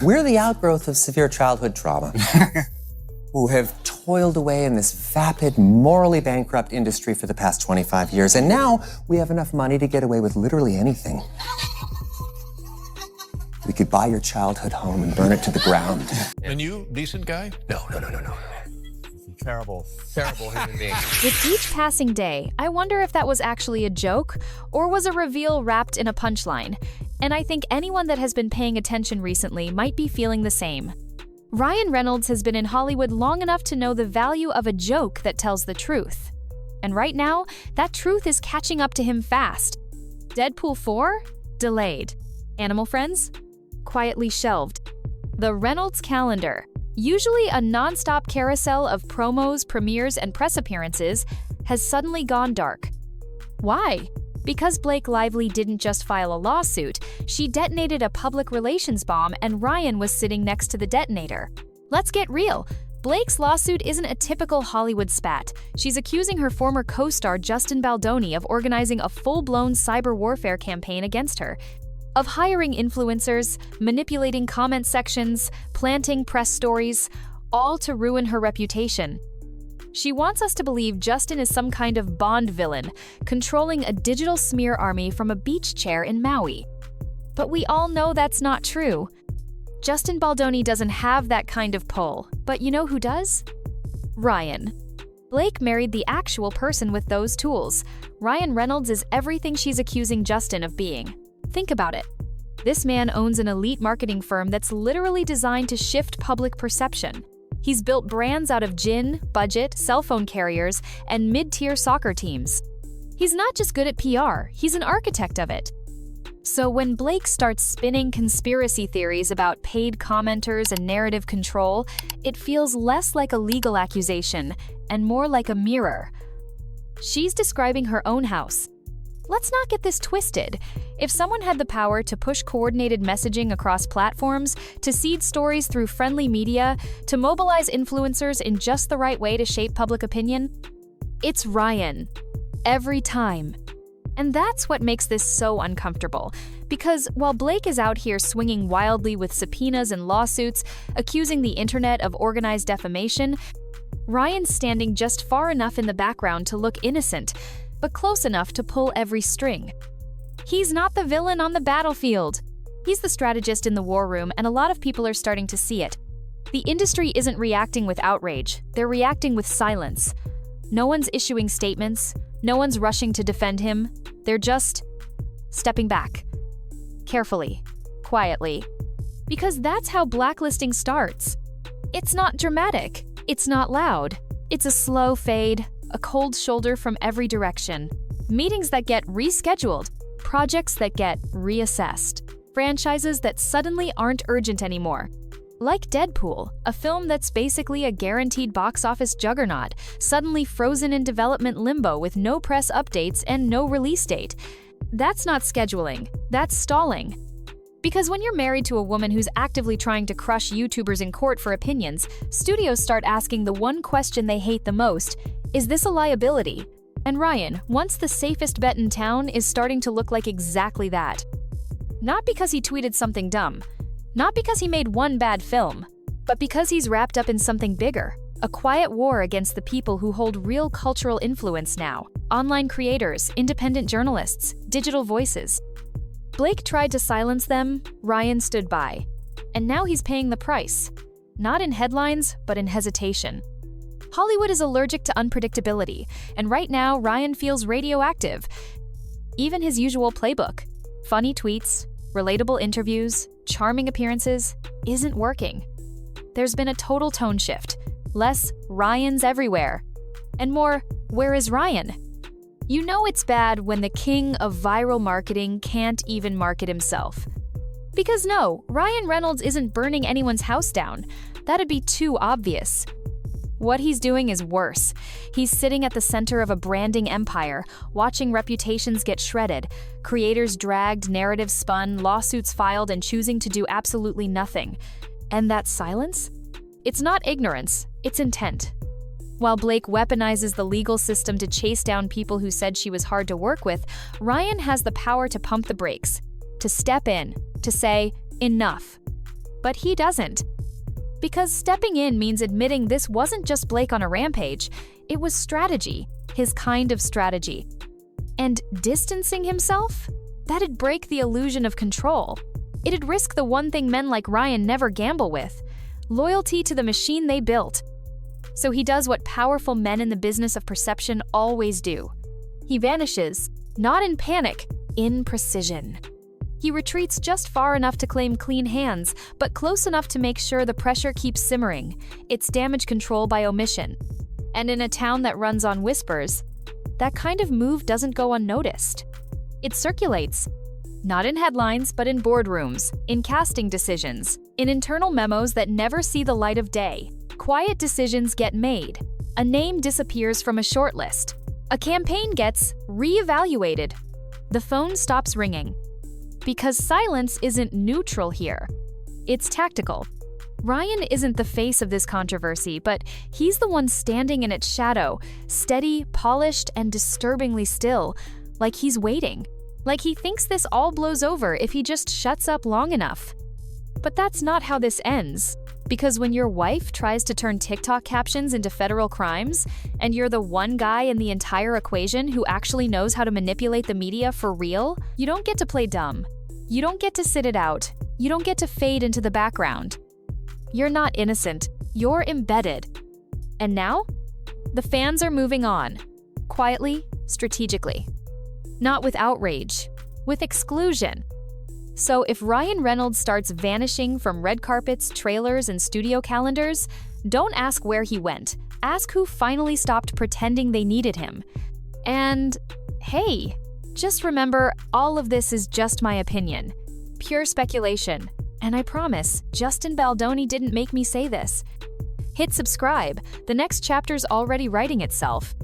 We're the outgrowth of severe childhood trauma who have toiled away in this vapid, morally bankrupt industry for the past 25 years, and now we have enough money to get away with literally anything. We could buy your childhood home and burn it to the ground. And you, decent guy? No. Terrible human being. With each passing day, I wonder if that was actually a joke or was a reveal wrapped in a punchline. And I think anyone that has been paying attention recently might be feeling the same. Ryan Reynolds has been in Hollywood long enough to know the value of a joke that tells the truth. And right now, that truth is catching up to him fast. Deadpool 4? Delayed. Animal Friends? Quietly shelved. The Reynolds calendar, usually a non-stop carousel of promos, premieres, and press appearances, has suddenly gone dark. Why? Because Blake Lively didn't just file a lawsuit, she detonated a public relations bomb and Ryan was sitting next to the detonator. Let's get real. Blake's lawsuit isn't a typical Hollywood spat. She's accusing her former co-star Justin Baldoni of organizing a full-blown cyber warfare campaign against her, of hiring influencers, manipulating comment sections, planting press stories, all to ruin her reputation. She wants us to believe Justin is some kind of Bond villain, controlling a digital smear army from a beach chair in Maui. But we all know that's not true. Justin Baldoni doesn't have that kind of pull, but you know who does? Ryan. Blake married the actual person with those tools. Ryan Reynolds is everything she's accusing Justin of being. Think about it. This man owns an elite marketing firm that's literally designed to shift public perception. He's built brands out of gin, budget, cell phone carriers, and mid-tier soccer teams. He's not just good at PR, he's an architect of it. So when Blake starts spinning conspiracy theories about paid commenters and narrative control, it feels less like a legal accusation and more like a mirror. She's describing her own house. Let's not get this twisted. If someone had the power to push coordinated messaging across platforms, to seed stories through friendly media, to mobilize influencers in just the right way to shape public opinion, it's Ryan. Every time. And that's what makes this so uncomfortable. Because while Blake is out here swinging wildly with subpoenas and lawsuits, accusing the internet of organized defamation, Ryan's standing just far enough in the background to look innocent, but close enough to pull every string. He's not the villain on the battlefield. He's the strategist in the war room, and a lot of people are starting to see it. The industry isn't reacting with outrage, they're reacting with silence. No one's issuing statements, no one's rushing to defend him, they're just stepping back. Carefully, quietly. Because that's how blacklisting starts. It's not dramatic, it's not loud. It's a slow fade, a cold shoulder from every direction. Meetings that get rescheduled, projects that get reassessed, franchises that suddenly aren't urgent anymore. Like Deadpool, a film that's basically a guaranteed box office juggernaut, suddenly frozen in development limbo with no press updates and no release date. That's not scheduling, that's stalling. Because when you're married to a woman who's actively trying to crush YouTubers in court for opinions, studios start asking the one question they hate the most: is this a liability? And Ryan, once the safest bet in town, is starting to look like exactly that. Not because he tweeted something dumb, not because he made one bad film, but because he's wrapped up in something bigger, a quiet war against the people who hold real cultural influence now: online creators, independent journalists, digital voices. Blake tried to silence them, Ryan stood by. And now he's paying the price. Not in headlines, but in hesitation. Hollywood is allergic to unpredictability, and right now Ryan feels radioactive. Even his usual playbook, funny tweets, relatable interviews, charming appearances, isn't working. There's been a total tone shift. Less Ryan's everywhere, and more, where is Ryan? You know it's bad when the king of viral marketing can't even market himself. Because no, Ryan Reynolds isn't burning anyone's house down. That'd be too obvious. What he's doing is worse. He's sitting at the center of a branding empire, watching reputations get shredded, creators dragged, narratives spun, lawsuits filed, and choosing to do absolutely nothing. And that silence? It's not ignorance, it's intent. While Blake weaponizes the legal system to chase down people who said she was hard to work with, Ryan has the power to pump the brakes, to step in, to say, enough. but he doesn't. Because stepping in means admitting this wasn't just Blake on a rampage, it was strategy, his kind of strategy. And distancing himself? That'd break the illusion of control. It'd risk the one thing men like Ryan never gamble with: loyalty to the machine they built. So he does what powerful men in the business of perception always do. He vanishes, not in panic, in precision. He retreats just far enough to claim clean hands, but close enough to make sure the pressure keeps simmering. It's damage control by omission. And in a town that runs on whispers, that kind of move doesn't go unnoticed. It circulates. Not in headlines, but in boardrooms, in casting decisions, in internal memos that never see the light of day. Quiet decisions get made. A name disappears from a shortlist. A campaign gets reevaluated. The phone stops ringing. Because silence isn't neutral here. It's tactical. Ryan isn't the face of this controversy, but he's the one standing in its shadow, steady, polished, and disturbingly still, like he's waiting. Like he thinks this all blows over if he just shuts up long enough. But that's not how this ends. Because when your wife tries to turn TikTok captions into federal crimes, and you're the one guy in the entire equation who actually knows how to manipulate the media for real, you don't get to play dumb. You don't get to sit it out. You don't get to fade into the background. You're not innocent. You're embedded. And now? The fans are moving on. Quietly, strategically. Not with outrage, with exclusion. So if Ryan Reynolds starts vanishing from red carpets, trailers, and studio calendars, don't ask where he went. Ask who finally stopped pretending they needed him. And hey, just remember, all of this is just my opinion. Pure speculation. And I promise, Justin Baldoni didn't make me say this. Hit subscribe. The next chapter's already writing itself.